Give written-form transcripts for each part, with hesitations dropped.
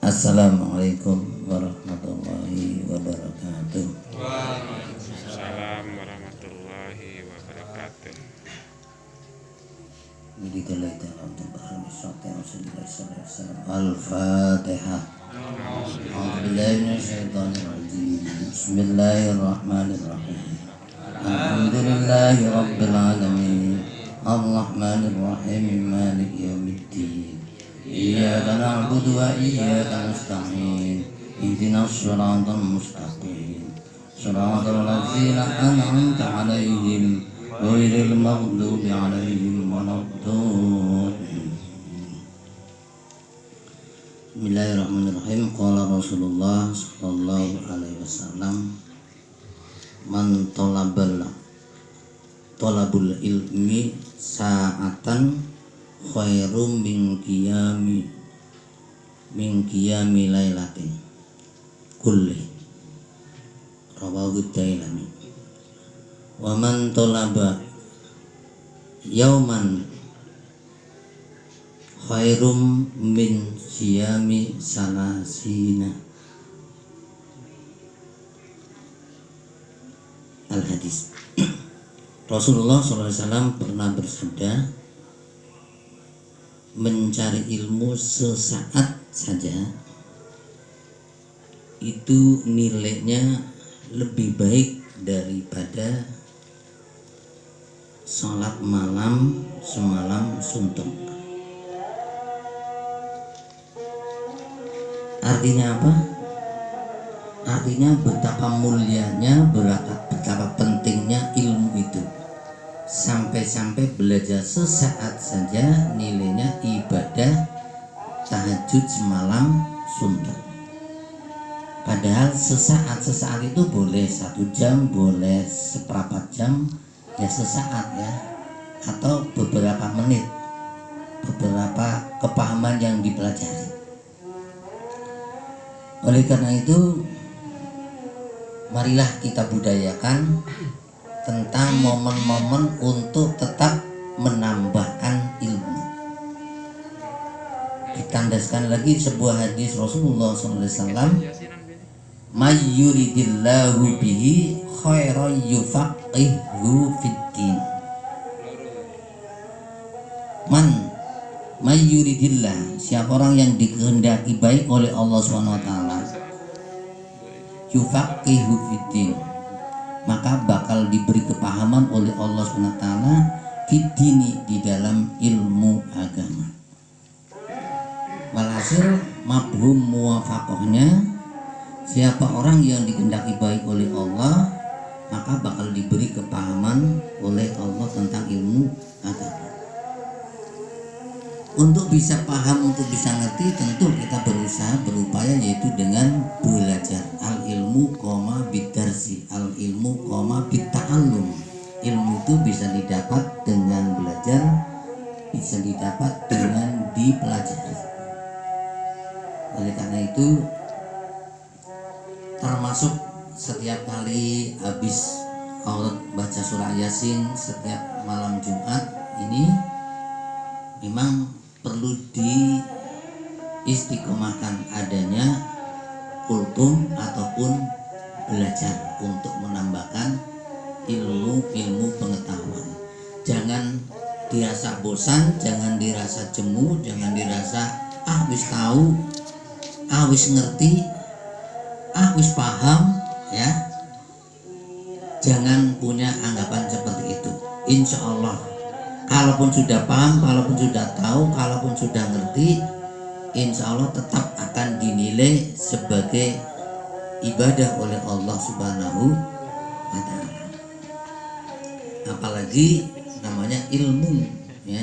Assalamualaikum warahmatullahi wabarakatuh. Waalaikumsalam warahmatullahi wabarakatuh. Al-Fatihah. Bismillahirrahmanirrahim. Alhamdulillahi rabbil alamin. Ar-Rahmanirrahim. Maliki yaumiddin. Iyyaka na'budu wa iyyaka nasta'in. Ihdinas siratal mustaqim. Siratal ladzina an'amta 'alaihim ghairil maghdubi 'alaihim waladdallin. Bismillahirrahmanirrahim. Qala Rasulullah sallallahu alaihi wasallam, man talabul ilmi sa'atan khairum min qiyami lailatin kulli. Rawahu Dailami. Wa man talaba yauman khairum min siyami salasina. Al-hadis. Rasulullah SAW pernah bersabda, mencari ilmu sesaat saja itu nilainya lebih baik daripada sholat malam semalam suntuk. Artinya apa? Artinya betapa mulianya, betapa pentingnya ilmu itu. Sampai-sampai belajar sesaat saja nilainya ibadah tahajud semalam suntuk. Padahal sesaat itu boleh 1 jam, boleh seperempat jam, ya sesaat ya, atau beberapa menit, beberapa kepahaman yang dipelajari. Oleh karena itu, marilah kita budayakan tentang momen-momen untuk tetap menambahkan ilmu. Ditandaskan lagi sebuah hadis Rasulullah SAW, may yuridillahu bihi khairan yufaqihu fiddin. May yuridillah, siapa orang yang dikehendaki baik oleh Allah SWT, yufaqihu fiddin, maka bakal diberi kepahaman oleh Allah SWT fiddini, di dalam ilmu agama. Walhasil mafhum muwafaqahnya, siapa orang yang dikehendaki baik oleh Allah, maka bakal diberi kepahaman oleh Allah tentang ilmu agama. Untuk bisa paham, untuk bisa ngerti, tentu kita berusaha, berupaya, yaitu dengan belajar. Al ilmu bidarsi, al ilmu bitta'allum. Ilmu itu bisa didapat dengan belajar, bisa didapat dengan dipelajari. Oleh karena itu, termasuk setiap kali habis baca surah Yasin setiap malam Jumat ini, memang perlu diistiqomahkan adanya kultum ataupun belajar untuk menambahkan ilmu pengetahuan. Jangan dirasa bosan, jangan dirasa jemu, jangan dirasa wis tahu, wis ngerti, wis paham ya. Jangan punya anggapan seperti itu. Insya Allah, kalaupun sudah paham, kalaupun sudah tahu, kalaupun sudah ngerti, insya Allah tetap akan dinilai sebagai ibadah oleh Allah Subhanahu wa Ta'ala. Apalagi namanya ilmu ya.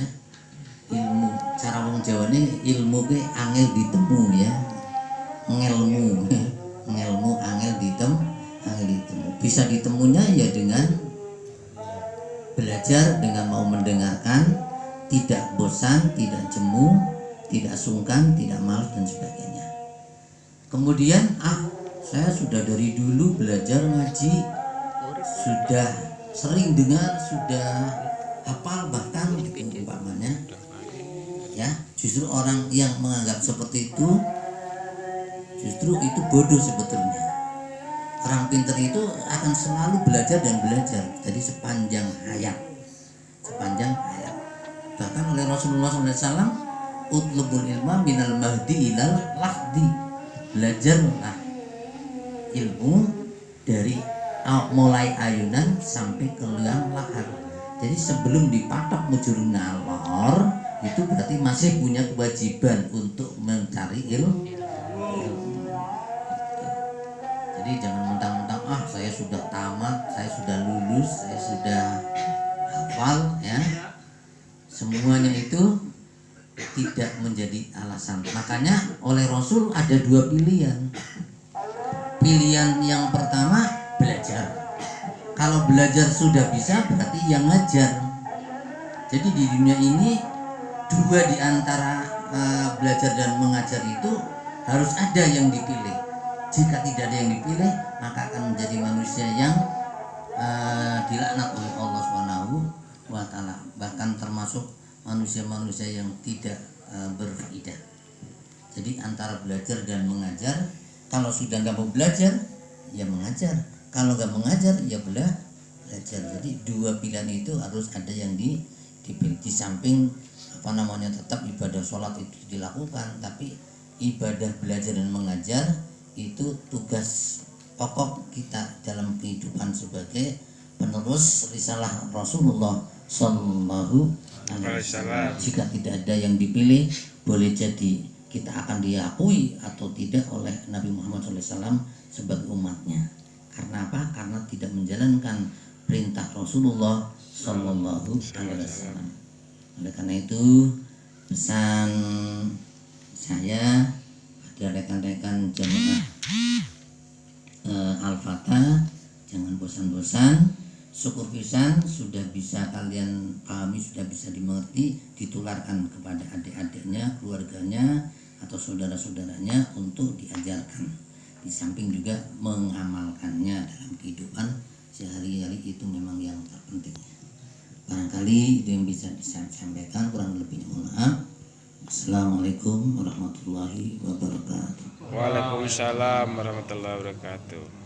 Ilmu, cara wong Jawa ini ilmu ke angel ditemu ya. Ngelmu angel ditemu. Bisa ditemunya ya dengan belajar, dengan mau mendengarkan, tidak bosan, tidak jemu, tidak sungkan, tidak malas dan sebagainya. Kemudian saya sudah dari dulu belajar ngaji, sudah sering dengar, sudah hafal bahkan umpamanya ya. Justru orang yang menganggap seperti itu Justru itu bodoh sebetulnya. Orang pintar itu akan selalu belajar dan belajar. Jadi sepanjang hayat. Bahkan oleh Rasulullah SAW, utlubul ilma minal mahdi ilal lahdi. Belajarlah ilmu dari mulai ayunan sampai ke liang lahar. Jadi sebelum dipatok mujurun nalor, itu berarti masih punya kewajiban untuk mencari ilmu. Jadi jangan mentang-mentang saya sudah tamat, saya sudah lulus, saya sudah hafal ya. Semuanya itu tidak menjadi alasan. Makanya oleh Rasul ada dua pilihan. Pilihan yang pertama belajar. Kalau belajar sudah bisa berarti yang ngajar. Jadi di dunia ini dua di antara belajar dan mengajar itu harus ada yang dipilih. Jika tidak ada yang dipilih, maka akan menjadi manusia yang dilaknat oleh Allah Subhanahu wa taala. Bahkan termasuk manusia-manusia yang tidak berfaedah. Jadi antara belajar dan mengajar. Kalau sudah nggak mau belajar, ya mengajar. Kalau nggak mengajar, ya belajar. Jadi dua pilihan itu harus ada yang dipilih. Di samping tetap ibadah sholat itu dilakukan, tapi ibadah belajar dan mengajar itu tugas pokok kita dalam kehidupan sebagai penerus risalah Rasulullah Sallallahu Alaihi Wasallam. Jika tidak ada yang dipilih, boleh jadi kita akan diakui atau tidak oleh Nabi Muhammad SAW sebagai umatnya. Karena apa? Karena tidak menjalankan perintah Rasulullah Sallallahu Alaihi Wasallam. Oleh karena itu pesan saya pada rekan-rekan jamaah Al-Fatah, jangan bosan-bosan, syukur pisan sudah bisa kalian pahami, sudah bisa dimengerti, ditularkan kepada adik-adiknya, keluarganya atau saudara-saudaranya untuk diajarkan. Di samping juga mengamalkannya dalam kehidupan sehari-hari, itu memang yang terpenting. Barangkali itu yang bisa disampaikan, kurang lebihnya mohon maaf. Assalamualaikum warahmatullahi wabarakatuh. Waalaikumsalam warahmatullahi wabarakatuh.